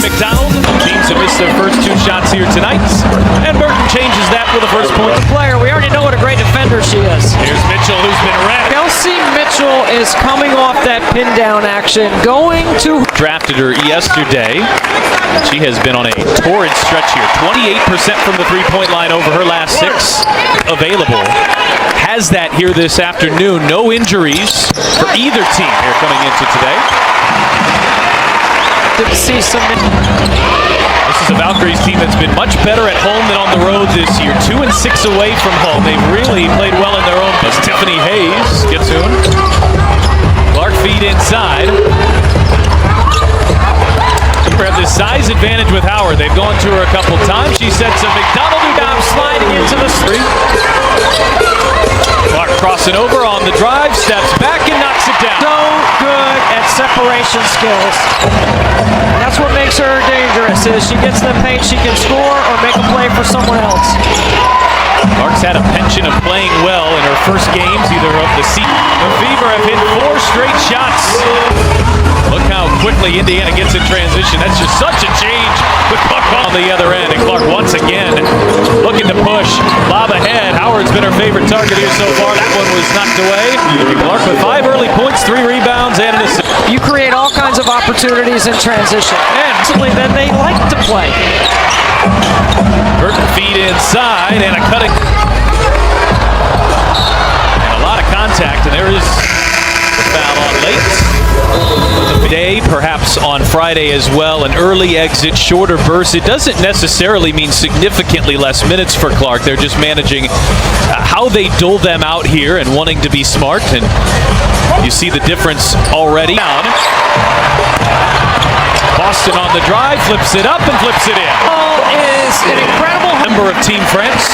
McDonald. Teams have missed their first 2 shots here tonight. And Burton changes that with the first point. Player, we already know what a great defender she is. Here's Mitchell, who's been red. Kelsey Mitchell is coming off that pin down action, going to... Drafted her yesterday. She has been on a torrid stretch here. 28% from the three-point line over her last 6 available. Has that here this afternoon. No injuries for either team here coming into today. To see some... This is a Valkyries team that's been much better at home than on the road this year. 2 and 6 away from home. They've really played well in their own. Tiffany Hayes gets in. Clark feed inside. Have this size advantage with Howard. They've gone to her a couple times. She sets a McDonald down, sliding into the street. Clark crossing over on the drive, steps back and knocks it down. So good at separation skills. And that's what makes her dangerous, is she gets in the paint, she can score or make a play for someone else. Clark's had a penchant of playing well in her first games, either of the season. The Fever have hit 4 straight shots. Look how quickly Indiana gets in transition. That's just such a change with Clark on the other end. And Clark once again looking to push. Lob ahead. Howard's been her favorite target here so far. That one was knocked away. Clark with 5 early points, 3 rebounds, and an assist. You create all kinds of opportunities in transition. And then they like to play. Burton feed inside and a cutting. And a lot of contact. And there is the foul on late. Day, perhaps on Friday as well, an early exit, shorter burst. It doesn't necessarily mean significantly less minutes for Clark. They're just managing how they dole them out here and wanting to be smart, and you see the difference already. Boston on the drive, flips it up and flips it in. Ball is an incredible member of Team France.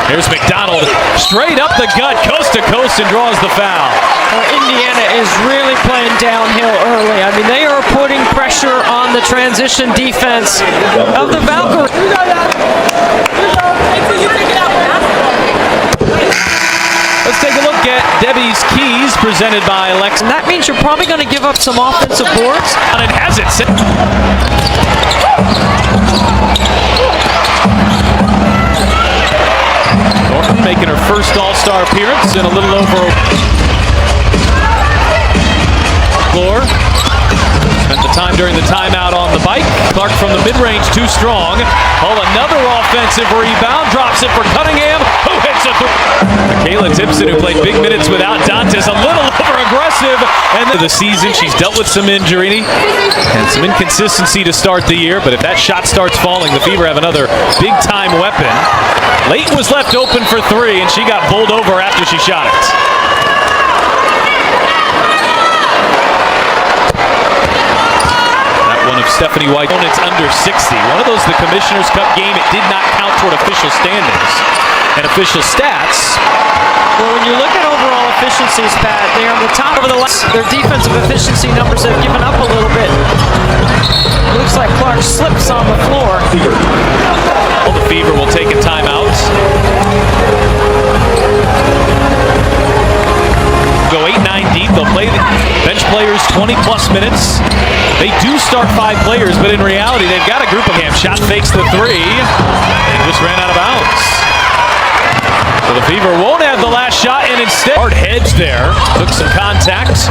Here's McDonald, straight up the gut, coast to coast, and draws the foul. Well, Indiana is really playing downhill early. I mean, they are putting pressure on the transition defense of the Valkyries. Let's take a look at Debbie's Keys, presented by Lex. And that means you're probably going to give up some offensive boards. And it has it. Norton making her first All-Star appearance in a little over floor. Spent the time during the timeout on the bike. Clark from the mid-range, too strong. Oh, another offensive rebound. Drops it for Cunningham, who hits a Michaela Timpson, who played big minutes without Dantes, a little over-aggressive. And the season, she's dealt with some injury and some inconsistency to start the year. But if that shot starts falling, the Fever have another big-time weapon. Leighton was left open for 3, and she got bowled over after she shot it. Of Stephanie White. It's under 60. One of those, the Commissioner's Cup game, it did not count toward official standings and official stats. Well, when you look at overall efficiencies, Pat, they're on the top of the list. Their defensive efficiency numbers have given up a little bit. It looks like Clark slips on the floor. Well, the Fever will take a timeout. Go 8-9 deep. They'll play the bench players 20-plus minutes. They do start 5 players, but in reality, they've got a group of them. Shot fakes the 3 and just ran out of bounds. So the Fever won't have the last shot, and instead, hard hedge there. Took some contact.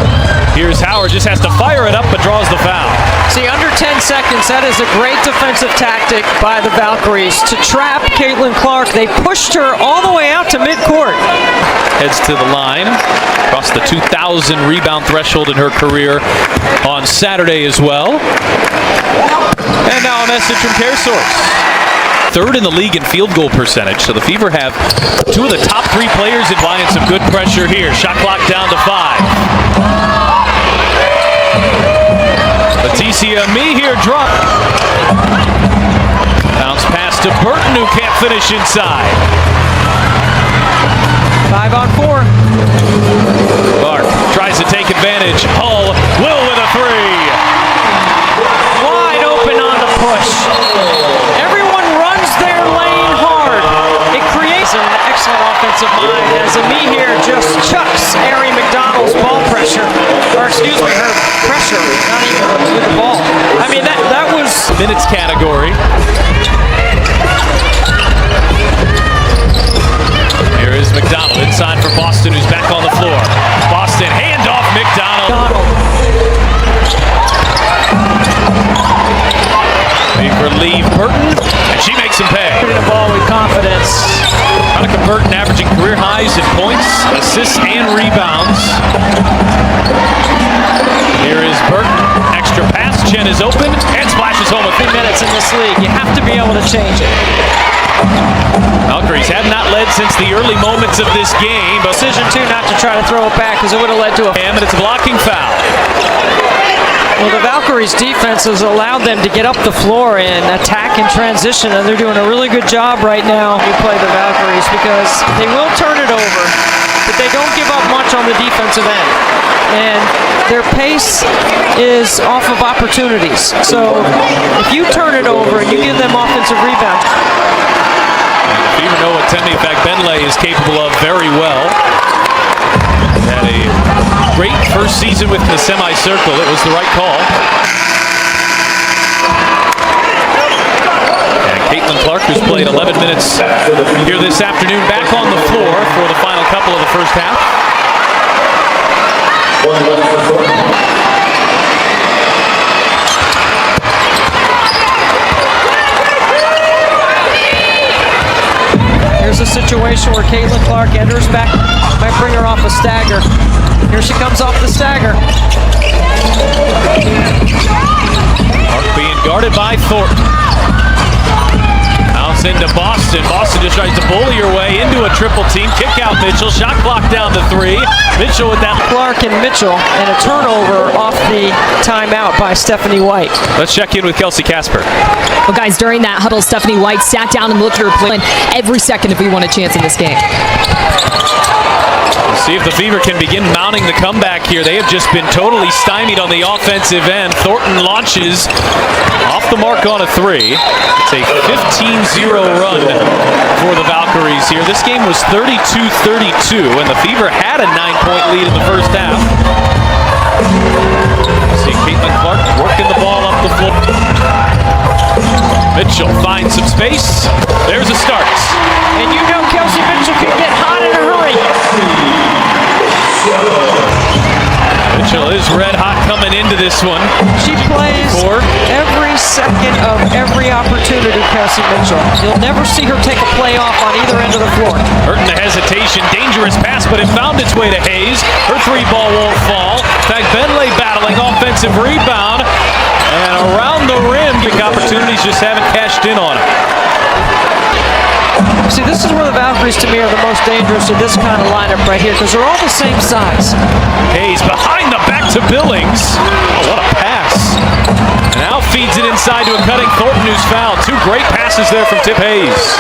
Here's Howard, just has to fire it up, but draws the foul. See, under 10 seconds, that is a great defensive tactic by the Valkyries to trap Caitlin Clark. They pushed her all the way out to midcourt. Heads to the line, crossed the 2,000 rebound threshold in her career on Saturday as well. And now a message from CareSource. 3rd in the league in field goal percentage, so the Fever have 2 of the top 3 players applying some good pressure here. Shot clock down to 5. Leticia Me here drop. Bounce pass to Burton, who can't finish inside. 5 on 4. Clark tries to take advantage. Hull will with a 3. Wide open on the push. Everyone runs their lane hard. It creates an excellent offensive mind as Ami here just chucks Ari McDonald's ball pressure. Or excuse me, her pressure, not even with the ball. I mean, minutes category. Here is McDonald inside for Boston, who's back on the floor. Boston, handoff, McDonald. They relieve Burton, and she makes him pay. Hitting the ball with confidence. Monica Burton averaging career highs in points, assists, and rebounds. Here is Burton. Extra pass. Chen is open and splashes home with 3 minutes in this league. You have to be able to change it. Valkyries have not led since the early moments of this game. But Decision, too, not to try to throw it back because it would have led to a... And it's a blocking foul. Well, the Valkyries' defense has allowed them to get up the floor and attack and transition, and they're doing a really good job right now. You play the Valkyries because they will turn it over, but they don't give up much on the defensive end. And their pace is off of opportunities. So if you turn it over and you give them offensive rebounds. You know what Temi Fagbenle is capable of very well. Had a great first season with the semicircle. It was the right call. And Caitlin Clark, who's played 11 minutes here this afternoon, back on the floor for the final couple of the first half. Here's a situation where Caitlin Clark enters back, might bring her off a stagger. Here she comes off the stagger. Clark being guarded by Thornton. Bounce into Boston. Boston just tries to bully her way into a triple team. Kick out Mitchell. Shot clock down to 3. Mitchell with that. Clark and Mitchell, and a turnover off the timeout by Stephanie White. Let's check in with Kelsey Casper. Well, guys, during that huddle, Stephanie White sat down and looked at her play every second if we want a chance in this game. We'll see if the Fever can begin mounting the comeback here. They have just been totally stymied on the offensive end. Thornton launches off the mark on a 3. It's a 15-0 run for the Valkyries here. This game was 32-32, and the Fever had a 9-point lead in the first half. See Caitlin Clark working the ball up the floor. Mitchell finds some space. There's a start. And you know Kelsey Mitchell can get hot in a hurry. Mitchell is red hot coming into this one. She plays every second of every opportunity, Kelsey Mitchell. You'll never see her take a play off on either end of the floor. Hurting the hesitation, dangerous pass, but it found its way to Hayes. Her 3-ball won't fall. Fagbenle battling offensive rebound. And around the rim, big opportunities just haven't cashed in on it. See, this is where the Valkyries, to me, are the most dangerous in this kind of lineup right here, because they're all the same size. Hayes behind the back to Billings. Oh, what a pass. Now feeds it inside to a cutting Thornton, who's fouled. 2 great passes there from Tip Hayes.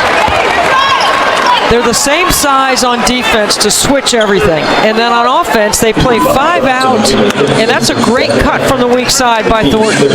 They're the same size on defense to switch everything. And then on offense, they play 5 out, and that's a great cut from the weak side by Thornton.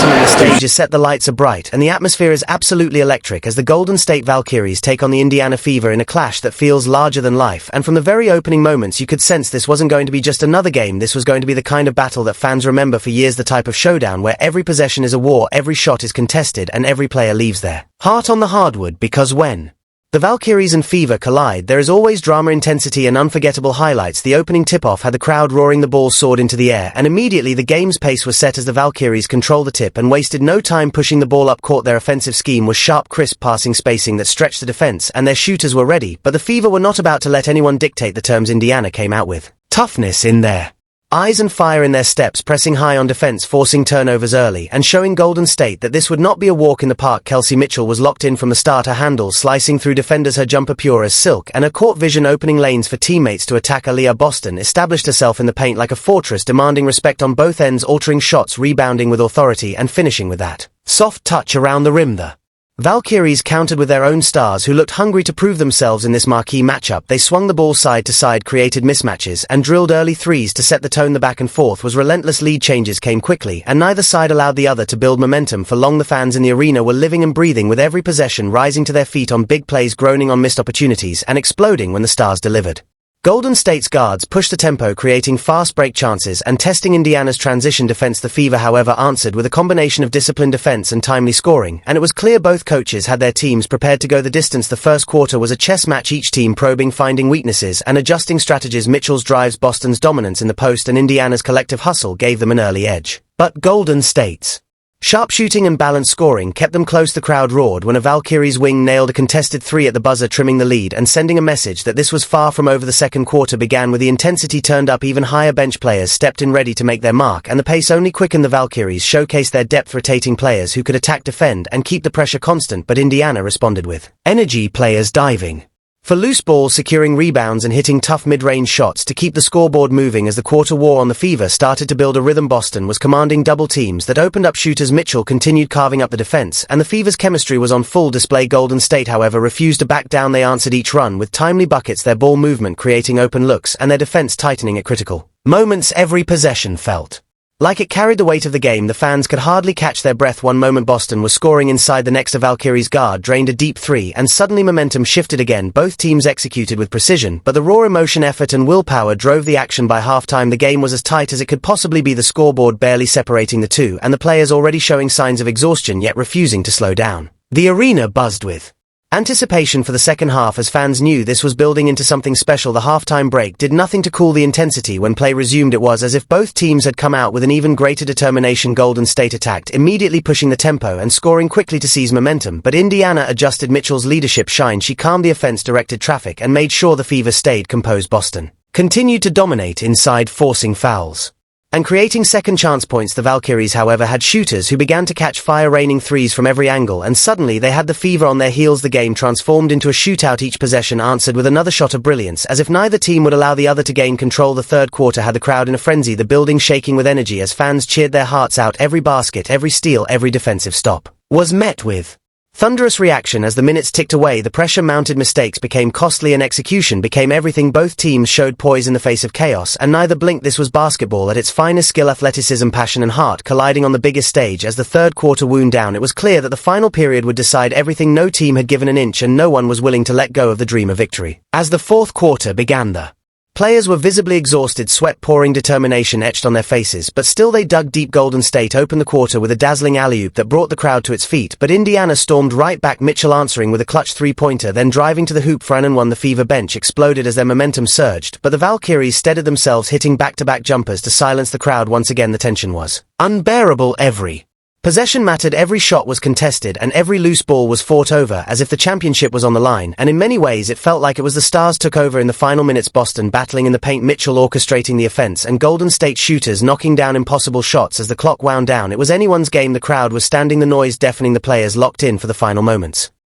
The stage is set, the lights are bright, and the atmosphere is absolutely electric as the Golden State Valkyries take on the Indiana Fever in a clash that feels larger than life. And from the very opening moments, you could sense this wasn't going to be just another game. This was going to be the kind of battle that fans remember for years, the type of showdown where every possession is a war, every shot is contested, and every player leaves there heart on the hardwood, because when the Valkyries and Fever collide, there is always drama, intensity, and unforgettable highlights. The opening tip-off had the crowd roaring, the ball soared into the air, and immediately the game's pace was set as the Valkyries controlled the tip and wasted no time pushing the ball up court. Their offensive scheme was sharp, crisp passing, spacing that stretched the defense, and their shooters were ready, but the Fever were not about to let anyone dictate the terms. Indiana came out with toughness in there. Eyes and fire in their steps, pressing high on defense, forcing turnovers early, and showing Golden State that this would not be a walk in the park. Kelsey Mitchell was locked in from the start, her handles slicing through defenders, her jumper pure as silk, and her court vision opening lanes for teammates to attack. Aaliyah Boston established herself in the paint like a fortress, demanding respect on both ends, altering shots, rebounding with authority, and finishing with that soft touch around the rim. The Valkyries countered with their own stars, who looked hungry to prove themselves in this marquee matchup. They swung the ball side to side, created mismatches, and drilled early threes to set the tone. The back and forth was relentless. Lead changes came quickly, and neither side allowed the other to build momentum for long. The fans in the arena were living and breathing with every possession, rising to their feet on big plays, groaning on missed opportunities, and exploding when the stars delivered. Golden State's guards pushed the tempo, creating fast break chances and testing Indiana's transition defense. The Fever, however, answered with a combination of disciplined defense and timely scoring, and it was clear both coaches had their teams prepared to go the distance. The first quarter was a chess match, each team probing, finding weaknesses, and adjusting strategies. Mitchell's drives, Boston's dominance in the post, and Indiana's collective hustle gave them an early edge. But Golden State's sharpshooting and balanced scoring kept them close. The crowd roared when a Valkyries wing nailed a contested three at the buzzer, trimming the lead and sending a message that this was far from over. The second quarter began with the intensity turned up even higher. Bench players stepped in ready to make their mark, and the pace only quickened. The Valkyries showcased their depth, rotating players who could attack, defend, and keep the pressure constant, but Indiana responded with energy, players diving for loose balls, securing rebounds, and hitting tough mid-range shots to keep the scoreboard moving. As the quarter wore on, the Fever started to build a rhythm. Boston was commanding double teams that opened up shooters. Mitchell continued carving up the defense, and the Fever's chemistry was on full display. Golden State, however, refused to back down. They answered each run with timely buckets, their ball movement creating open looks, and their defense tightening at critical moments. Every possession felt like it carried the weight of the game. The fans could hardly catch their breath. One moment Boston was scoring inside, the next a Valkyries guard drained a deep three, and suddenly momentum shifted again. Both teams executed with precision, but the raw emotion, effort, and willpower drove the action. By halftime, the game was as tight as it could possibly be, the scoreboard barely separating the two, and the players already showing signs of exhaustion yet refusing to slow down. The arena buzzed with anticipation for the second half as fans knew this was building into something special. The halftime break did nothing to cool the intensity. When play resumed, it was as if both teams had come out with an even greater determination. Golden State attacked, immediately pushing the tempo and scoring quickly to seize momentum, but Indiana adjusted. Mitchell's leadership shined. She calmed the offense, directed traffic, and made sure the Fever stayed composed. Boston continued to dominate inside, forcing fouls and creating second chance points. The Valkyries, however, had shooters who began to catch fire, raining threes from every angle, and suddenly they had the Fever on their heels. The game transformed into a shootout, each possession answered with another shot of brilliance, as if neither team would allow the other to gain control. The third quarter had the crowd in a frenzy, the building shaking with energy as fans cheered their hearts out. Every basket, every steal, every defensive stop was met with thunderous reaction. As the minutes ticked away, the pressure mounted, mistakes became costly, and execution became everything. Both teams showed poise in the face of chaos, and neither blinked. This was basketball at its finest, skill, athleticism, passion, and heart colliding on the biggest stage. As the third quarter wound down, it was clear that the final period would decide everything. No team had given an inch, and no one was willing to let go of the dream of victory. As the fourth quarter began, the players were visibly exhausted, sweat pouring, determination etched on their faces, but still they dug deep. Golden State opened the quarter with a dazzling alley-oop that brought the crowd to its feet, but Indiana stormed right back, Mitchell answering with a clutch three-pointer, then driving to the hoop for an and one. The Fever bench exploded as their momentum surged, but the Valkyries steadied themselves, hitting back-to-back jumpers to silence the crowd. Once again, the tension was unbearable. Every possession mattered, every shot was contested, and every loose ball was fought over as if the championship was on the line, and in many ways it felt like it was the Stars took over in the final minutes. Boston battling in the paint, Mitchell orchestrating the offense, and Golden State shooters knocking down impossible shots. As the clock wound down, it was anyone's game. The crowd was standing, the noise deafening, the players locked in for the final moments.